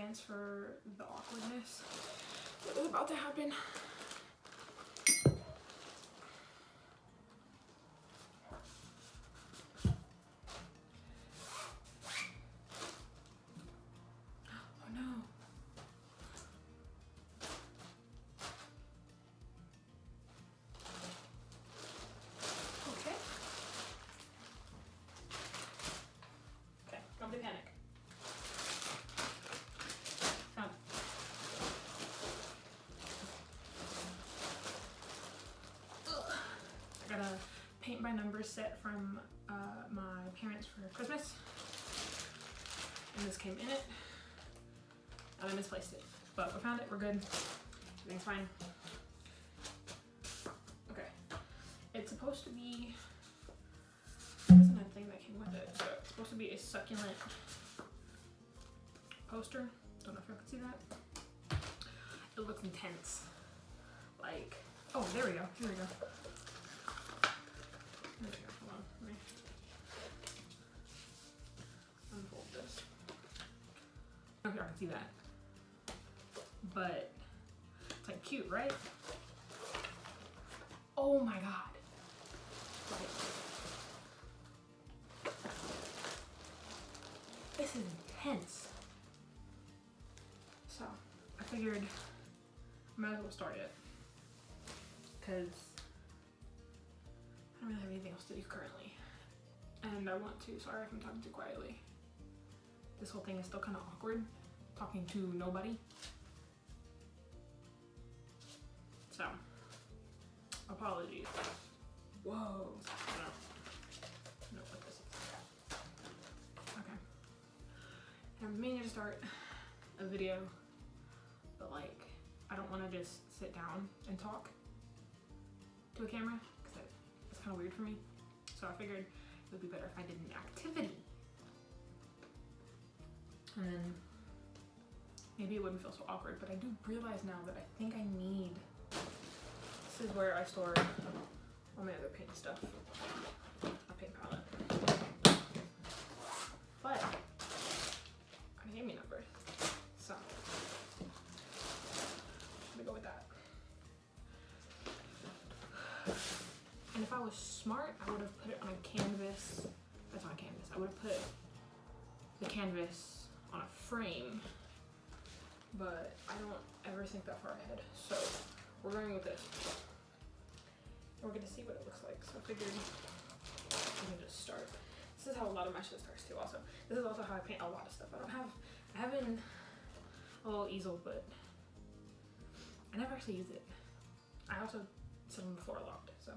pants for the awkwardness that was about to happen. Oh no. Okay. Okay, don't be panic. Come. I got a paint by numbers set from my parents for Christmas, and this came in it, and I misplaced it, but we found it, we're good, everything's fine. Okay, it's supposed to be, there's another thing that came with it, so it's supposed to be a succulent poster, don't know if you can see that. It looks intense, like, oh, there we go, here we go. There we go, hold on, let me unfold this. I don't know if y'all can see that, but it's like cute, right? Oh my god. Like, this is intense. So, I figured I might as well start it, because I don't really have anything else to do currently, and I want to. Sorry if I'm talking too quietly. This whole thing is still kind of awkward, talking to nobody. So, apologies. Whoa. I don't know what this is. Okay. And I'm meaning to start a video, but like, I don't want to just sit down and talk to a camera, because it's kind of weird for me. So I figured it would be better if I did an activity. And then maybe it wouldn't feel so awkward, but I do realize now that I think I need, this is where I store all my other paint stuff, a paint palette. But I gave me numbers, so I'm gonna go with that. And if I was smart, I would have put it on a canvas. That's not a canvas. I would have put the canvas on a frame, but I don't ever think that far ahead. So we're going with this. We're gonna see what it looks like. So I figured we can just start. This is how a lot of my shit starts too. Also, this is also how I paint a lot of stuff. I have a little easel, but I never actually use it. I also sit on the floor a lot, so.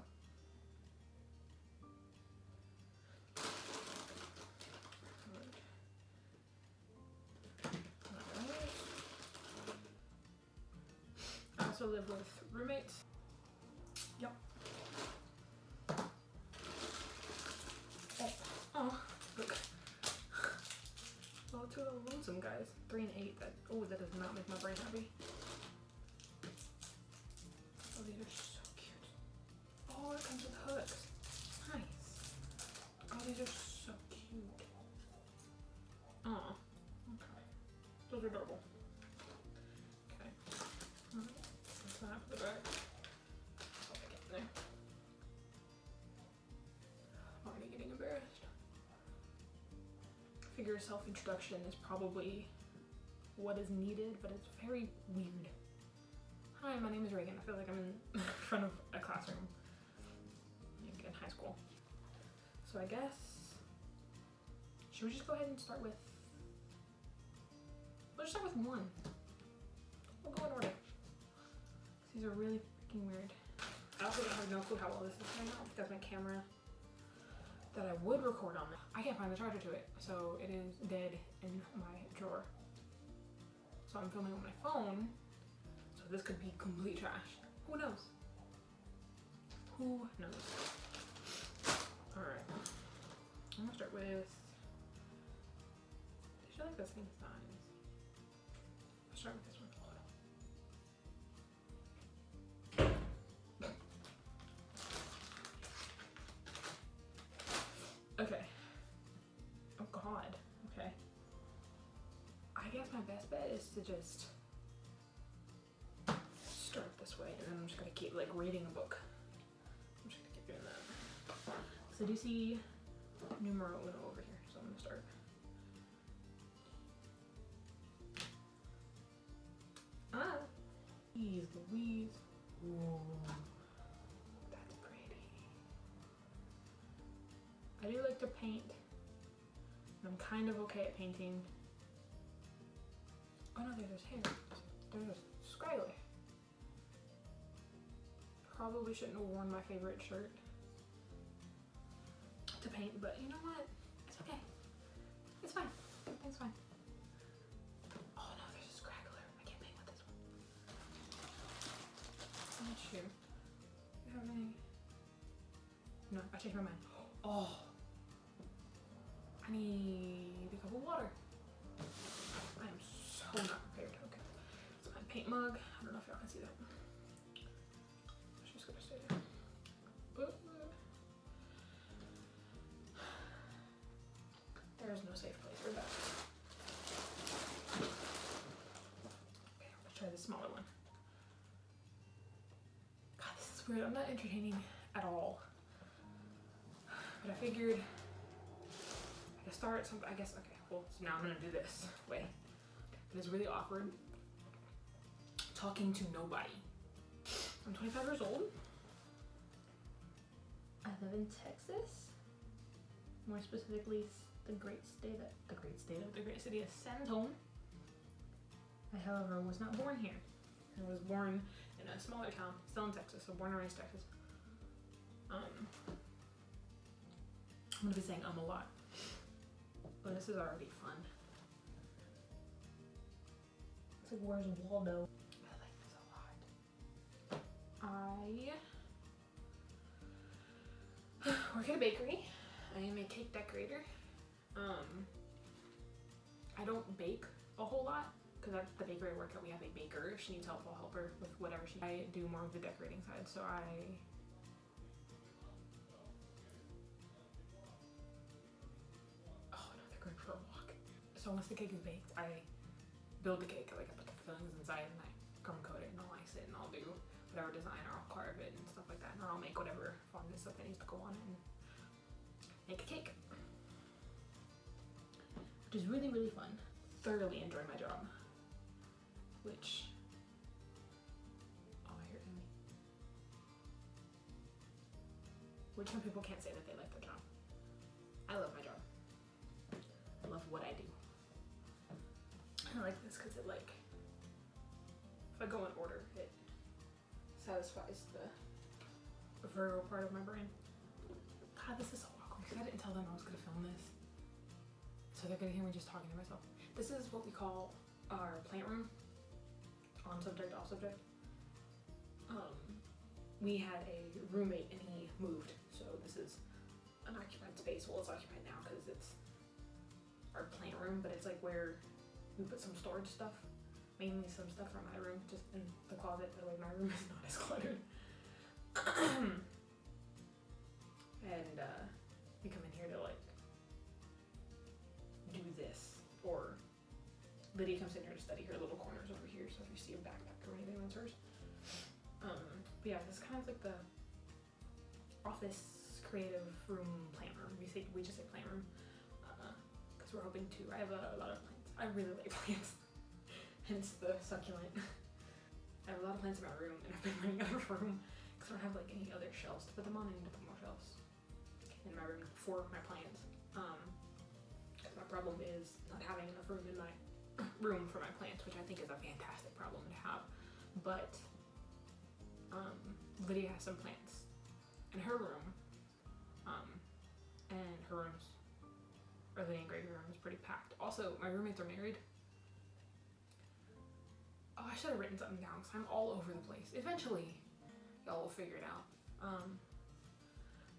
I also live with roommates. Yep. Oh, look. Oh, two little lonesome guys. 3 and 8. That does not make my brain happy. Oh, these are so cute. Oh, it comes with hooks. Nice. Oh, these are so cute. Oh, okay. Those are adorable. Okay. That's that for the back. I'll get in there. I'm already getting embarrassed. I figure self-introduction is probably what is needed, but it's very weird. Hi, my name is Reagan. I feel like I'm in front of a classroom, like in high school. So I guess, should we just go ahead and start with, let's start with 1. We'll go in order. These are really freaking weird. I also have no clue how well this is right now, because my camera that I would record on, I can't find the charger to it, so it is dead in my drawer. So I'm filming on my phone, so this could be complete trash. Who knows? Who knows? Alright. I'm gonna start with, these are like the same size. I'll start with this one. Okay. Oh god. Okay. I guess my best bet is to just start this way, and then I'm just gonna keep like reading a book. I'm just gonna keep doing that. So I do see numero uno over here, so I'm gonna start. Ah, Louise, Louise. Ooh, that's pretty. I do like to paint. I'm kind of okay at painting. Oh no, there's his hair. There's a scraggler. Probably shouldn't have worn my favorite shirt to paint, but you know what? It's okay. It's fine. It's fine. Oh no, there's a scraggler. I can't paint with this one. Let me shoot. Do you have any? No, I changed my mind. Oh. I need a cup of water. I am so not prepared. Okay. So my paint mug. I don't know if y'all can see that. I'm just gonna stay there. There's no safe place for that. Okay, let's try the smaller one. God, this is weird. I'm not entertaining at all. But I figured I could start something. I guess, okay, well, so now I'm gonna do this way. But it's really awkward talking to nobody. I'm 25 years old. I live in Texas. More specifically, the great city of San Antonio. I, however, was not born here. I was born in a smaller town, still in Texas, so born and raised Texas. I'm gonna be saying a lot, but this is already fun. It's like, where's Waldo? I like this a lot. I work at a bakery. I am a cake decorator. I don't bake a whole lot because at the bakery I work at, we have a baker. If she needs help, I'll help her with whatever I do more of the decorating side. So oh no, they're going for a walk. So once the cake is baked, I build the cake. Like I put the fillings inside and I crumb coat it and I'll ice it and I'll do whatever design or I'll carve it and stuff like that. Or I'll make whatever fondant stuff that needs to go on it and make a cake. Which is really, really fun. Thoroughly enjoy my job. Which, oh, I hear Amy. Which some people can't say that they like their job. I love my job. I love what I do. I like this because it like, if I go in order, it satisfies the Virgo part of my brain. God, this is so awkward because I didn't tell them I was gonna film this. So they're gonna hear me just talking to myself. This is what we call our plant room. On subject, off subject. We had a roommate and he moved. So this is an occupied space. Well, it's occupied now because it's our plant room, but it's like where we put some storage stuff. Mainly some stuff from my room, just in the closet. That way my room is not as cluttered. And we come in here to like do this, or Lydia comes in here to study her little corners over here, so if you see a backpack or anything, that's hers. But yeah, this is kind of like the office creative room, plant room. We just say plant room, because we're hoping to, I have a lot of plants. I really like plants, hence the succulent. I have a lot of plants in my room, and I've been running out of room, because I don't have like any other shelves to put them on. I need to put more shelves in my room for my plants. My problem is not having enough room in my room for my plants, which I think is a fantastic problem to have. But Lydia has some plants in her room, and her room's, or Lydia and Greg's room is pretty packed. Also, my roommates are married. Oh, I should have written something down because I'm all over the place. Eventually, y'all will figure it out.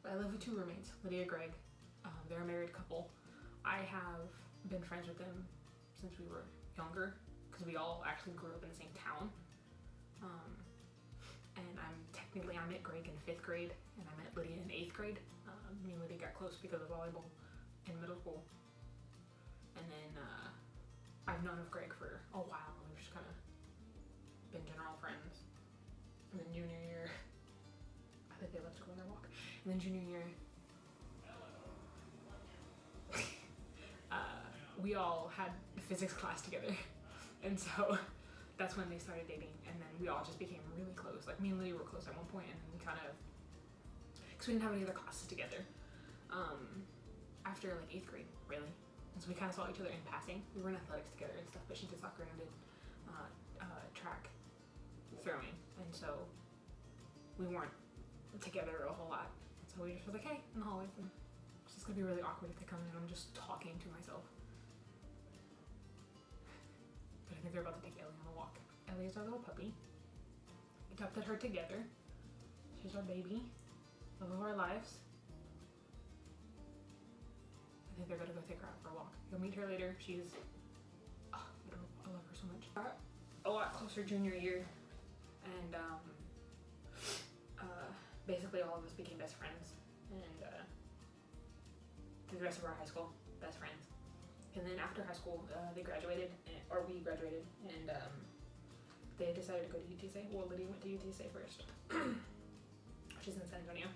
But I live with two roommates, Lydia and Greg. They're a married couple. I have been friends with them since we were younger because we all actually grew up in the same town. And I met Greg in 5th grade and I met Lydia in 8th grade. Me and Lydia got close because of volleyball in middle school. And then I've known of Greg for a while. We've just kind of been general friends. And then junior year, I think they left to go on their walk. And then junior year, we all had physics class together. And so that's when they started dating. And then we all just became really close. Like me and Lydia were close at one point, and we kind of, because we didn't have any other classes together. After like 8th grade, really. And so we kind of saw each other in passing. We were in athletics together and stuff, but she did soccer and I did track throwing. And so we weren't together a whole lot. So we just was like, hey, in the hallways. And it's just gonna be really awkward if they come in and I'm just talking to myself. But I think they're about to take Ellie on a walk. Ellie is our little puppy. We adopted her together. She's our baby, love of our lives. I think they're gonna go take her out for a walk. You'll meet her later. She's, I love her so much. A lot closer junior year, and basically all of us became best friends, and through the rest of our high school, best friends. And then after high school, they graduated, or we graduated, and they decided to go to UTSA. Well, Lydia went to UTSA first, which is in San Antonio,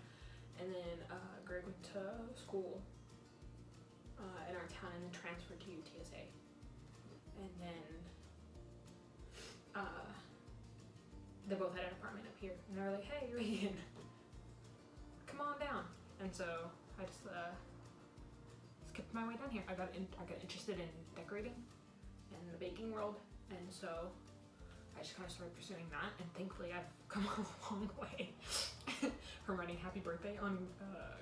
and then Greg went to school in our town and then transferred to UTSA. And then they both had an apartment up here, and they were like, hey, Regan, come on down. And so I just skipped my way down here. I got interested in decorating and the baking world, and so I just kind of started pursuing that, and thankfully I've come a long way from writing happy birthday on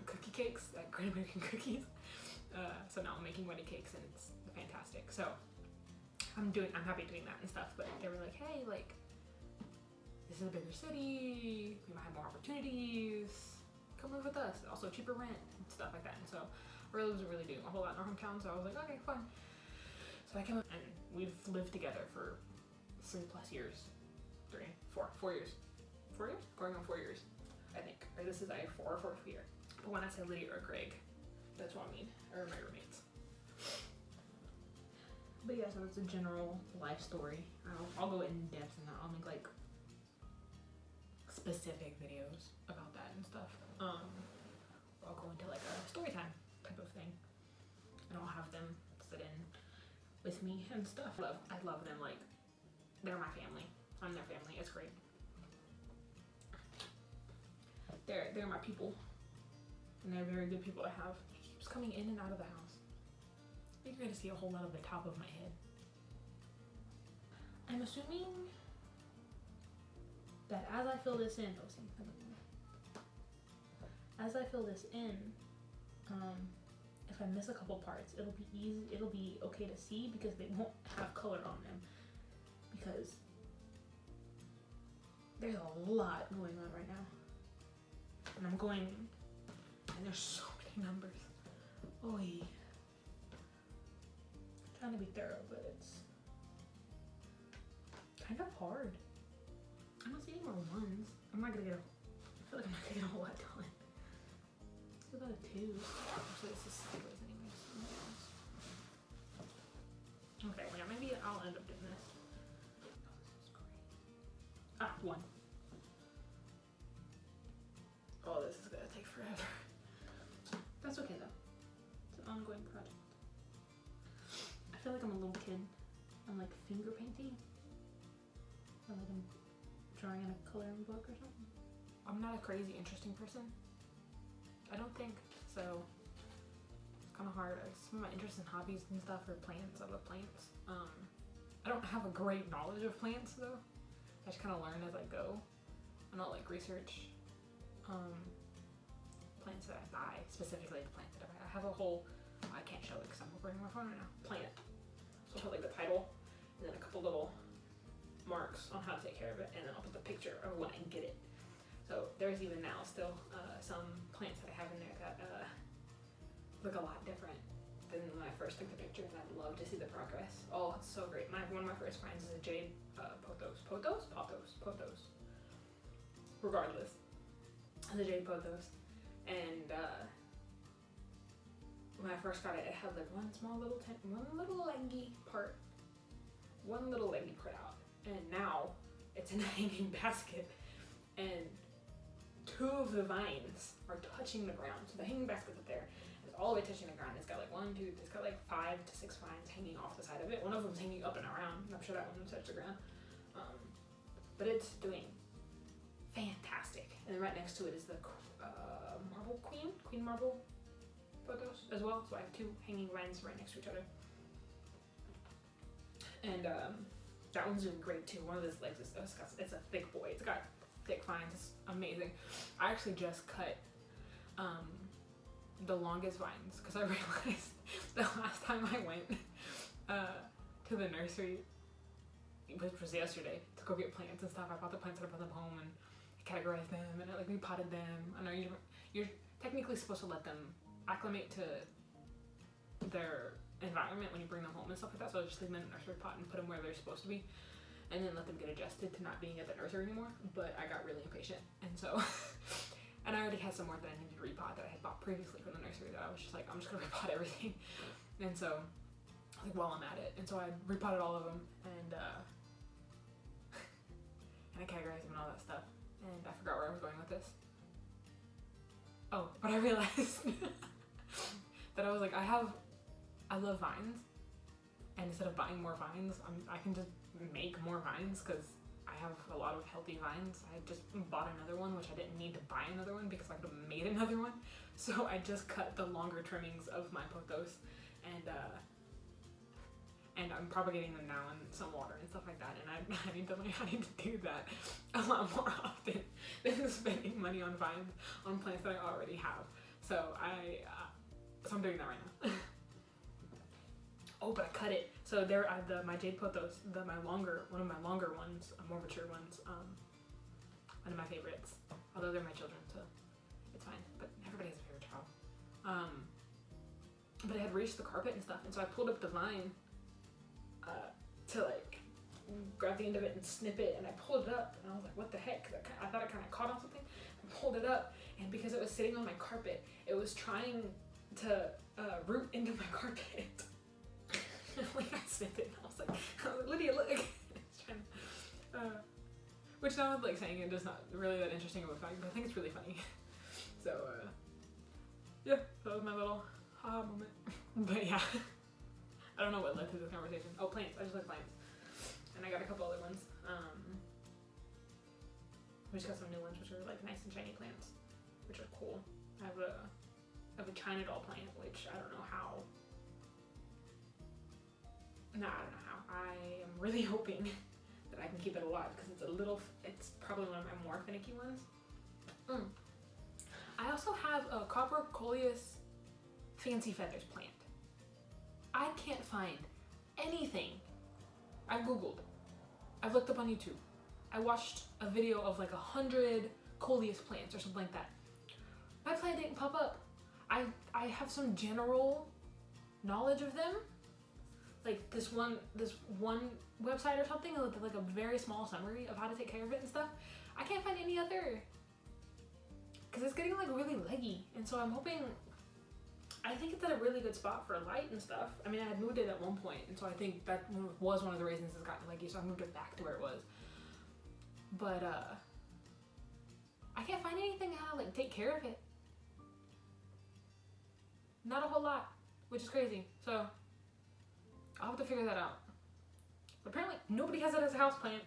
cookie cakes, like Great American Cookies. So now I'm making wedding cakes, and it's fantastic. So I'm happy doing that and stuff, but they were like, hey, like, this is a bigger city, we might have more opportunities, come live with us, also cheaper rent and stuff like that. And so I really wasn't really doing a whole lot in our hometown, so I was like, okay, fine. So I came up, and we've lived together for 3+ years. 4 years. 4 years? Going on 4 years, I think. Or this is our 4th year. But when I say Lydia or Greg, that's what I mean, or my roommates. But yeah, so it's a general life story. I'll go in depth in that. I'll make like specific videos about that and stuff. I'll go into like a story time type of thing, and I'll have them sit in with me and stuff. I love them. Like, they're my family. I'm their family. It's great. They're my people, and they're very good people to have. He keeps coming in and out of the house. You're gonna see a whole lot of the top of my head. I'm assuming that as I fill this in, as I fill this in, if I miss a couple parts, it'll be easy. It'll be okay to see because they won't have color on them, because there's a lot going on right now, and I'm going, and there's so many numbers. Oy. Trying to be thorough, but it's kind of hard. I don't see any more ones. I feel like I'm not gonna get a whole lot done. It's about a 2. Actually, this is sideways anyways. Okay, well, yeah, maybe I'll end up doing this. Oh, this is great. 1. Oh, this is gonna take forever. That's okay though. It's an ongoing project. I feel like I'm a little kid. I'm like finger painting. Or like I'm drawing in a coloring book or something. I'm not a crazy interesting person. I don't think so. It's kind of hard. Some of my interests and hobbies and stuff are plants. I love plants. I don't have a great knowledge of plants though. I just kind of learn as I go. I don't like research plants that I buy, specifically the plants that I buy. I have a whole, I can't show it because I'm operating my phone right now, plant. So I'll put like the title and then a couple little marks on how to take care of it, and then I'll put the picture of when I get it. So there's even now still some plants that I have in there that look a lot different than when I first took the picture, and I'd love to see the progress. Oh, it's so great. One of my first finds is a jade pothos. Regardless, the jade pothos, and when I first got it, it had like one little leggy part one little leggy put out, and now it's in a hanging basket, and 2 of the vines are touching the ground. So the hanging basket's up there, it's all the way touching the ground. It's got like it's got like 5 to 6 vines hanging off the side of it. One of them's hanging up and around. I'm sure that one will touch the ground. But it's doing fantastic. And then right next to it is the marble queen marble photos as well. So I have 2 hanging vines right next to each other. And that one's doing great too. One of those legs it's a thick boy. It's got thick vines. It's amazing. I actually just cut the longest vines because I realized the last time I went to the nursery, which was yesterday, to go get plants and stuff. I bought the plants and I brought them home and I categorized them and I repotted them. I know you're technically supposed to let them acclimate to their environment when you bring them home and stuff like that. So I just leave them in the nursery pot and put them where they're supposed to be, and then let them get adjusted to not being at the nursery anymore. But I got really impatient, and so and I already had some more that I needed to repot that I had bought previously from the nursery that I was just like, I'm just gonna repot everything. And so like while I'm at it, and so I repotted all of them and I categorized them and all that stuff, and I forgot where I was going with this. Oh, but I realized that I was like, I love vines, and instead of buying more vines, I can just make more vines because I have a lot of healthy vines. I just bought another one, which I didn't need to buy another one because I could have made another one. So I just cut the longer trimmings of my pothos, and I'm propagating them now in some water and stuff like that. And I need to learn how to do that a lot more often than spending money on vines on plants that I already have. So I'm doing that right now. Oh, but I cut it. So there, my jade pothos, one of my longer ones, more mature ones, one of my favorites. Although they're my children, so it's fine. But everybody has a favorite child. But it had reached the carpet and stuff, and so I pulled up the vine to like grab the end of it and snip it, and I pulled it up, and I was like, what the heck? I thought it kind of caught on something. I pulled it up, and because it was sitting on my carpet, it was trying to root into my carpet. Like I snipped it, and I was like, Lydia, look. It's trying to, which now I'm like saying it is not really that interesting of a fact, but I think it's really funny. So yeah, that was my little aha moment. But yeah, I don't know what led to this conversation. Oh, plants. I just like plants, and I got a couple other ones. We just got some new ones, which are like nice and shiny plants, which are cool. I have a China doll plant, which I don't know how. No, I don't know how. I am really hoping that I can keep it alive because it's probably one of my more finicky ones. I also have a copper coleus fancy feathers plant. I can't find anything. I've Googled. I've looked up on YouTube. I watched a video of like 100 coleus plants or something like that. My plant didn't pop up. I have some general knowledge of them. Like this one website or something with like a very small summary of how to take care of it and stuff. I can't find any other, because it's getting like really leggy, and so I'm hoping. I think it's at a really good spot for light and stuff. I mean, I had moved it at one point, and so I think that was one of the reasons it's gotten leggy. So I moved it back to where it was. But I can't find anything how to like take care of it. Not a whole lot, which is crazy. So I'll have to figure that out. But apparently nobody has it as a houseplant.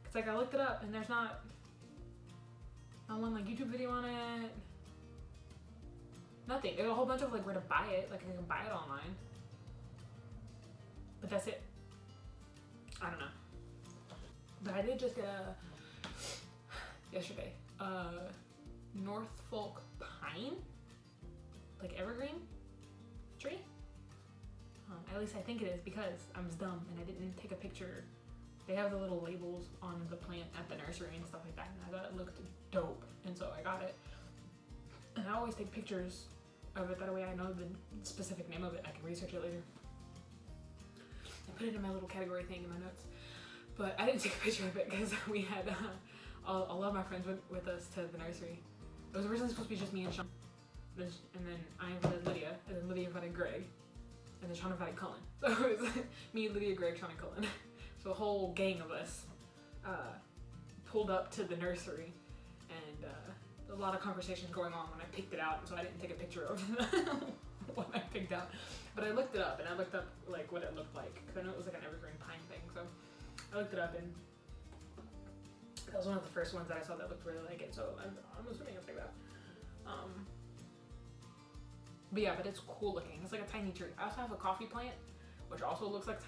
Cause like I looked it up and there's not one like YouTube video on it. Nothing. There's a whole bunch of like where to buy it. Like I can buy it online. But that's it. I don't know. But I did just get yesterday Norfolk pine, like evergreen tree. At least I think it is, because I'm dumb and I didn't take a picture. They have the little labels on the plant at the nursery and stuff like that, and I thought it looked dope, and so I got it. And I always take pictures of it, that way I know the specific name of it and I can research it later. I put it in my little category thing in my notes. But I didn't take a picture of it because we had a lot of my friends went with us to the nursery. It was originally supposed to be just me and Sean. And then I invited Lydia, and then Lydia invited Greg. and then Sean invited Cullen. So it was me, Lydia, Greg, Sean, and Cullen. So a whole gang of us pulled up to the nursery, and a lot of conversations going on when I picked it out, so I didn't take a picture of what I picked out. But I looked it up, and I looked up like what it looked like, because I know it was like an evergreen pine thing. So I looked it up, and that was one of the first ones that I saw that looked really like it. So I'm assuming it's like that. But yeah, but it's cool looking. It's like a tiny tree. I also have a coffee plant, which also looks like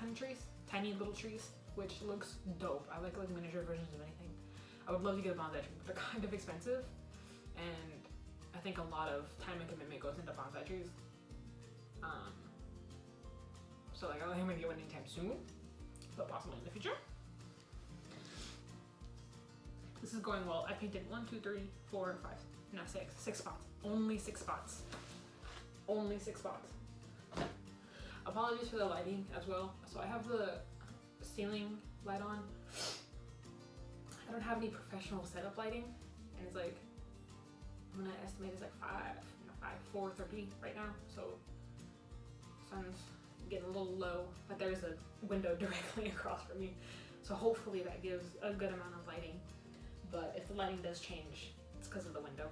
tiny little trees, which looks dope. I like miniature versions of anything. I would love to get a bonsai tree, but they're kind of expensive, and I think a lot of time and commitment goes into bonsai trees. So like I don't think I'm gonna get one anytime soon, but possibly in the future. This is going well. I painted 1, 2, 3, 4, 5, no 6 spots. Only 6 spots. Only 6 spots. Apologies for the lighting as well. So I have the ceiling light on. I don't have any professional setup lighting, and it's like, I'm gonna estimate it's like 4:30 right now. So sun's getting a little low, but there's a window directly across from me. So hopefully that gives a good amount of lighting. But if the lighting does change, it's because of the window.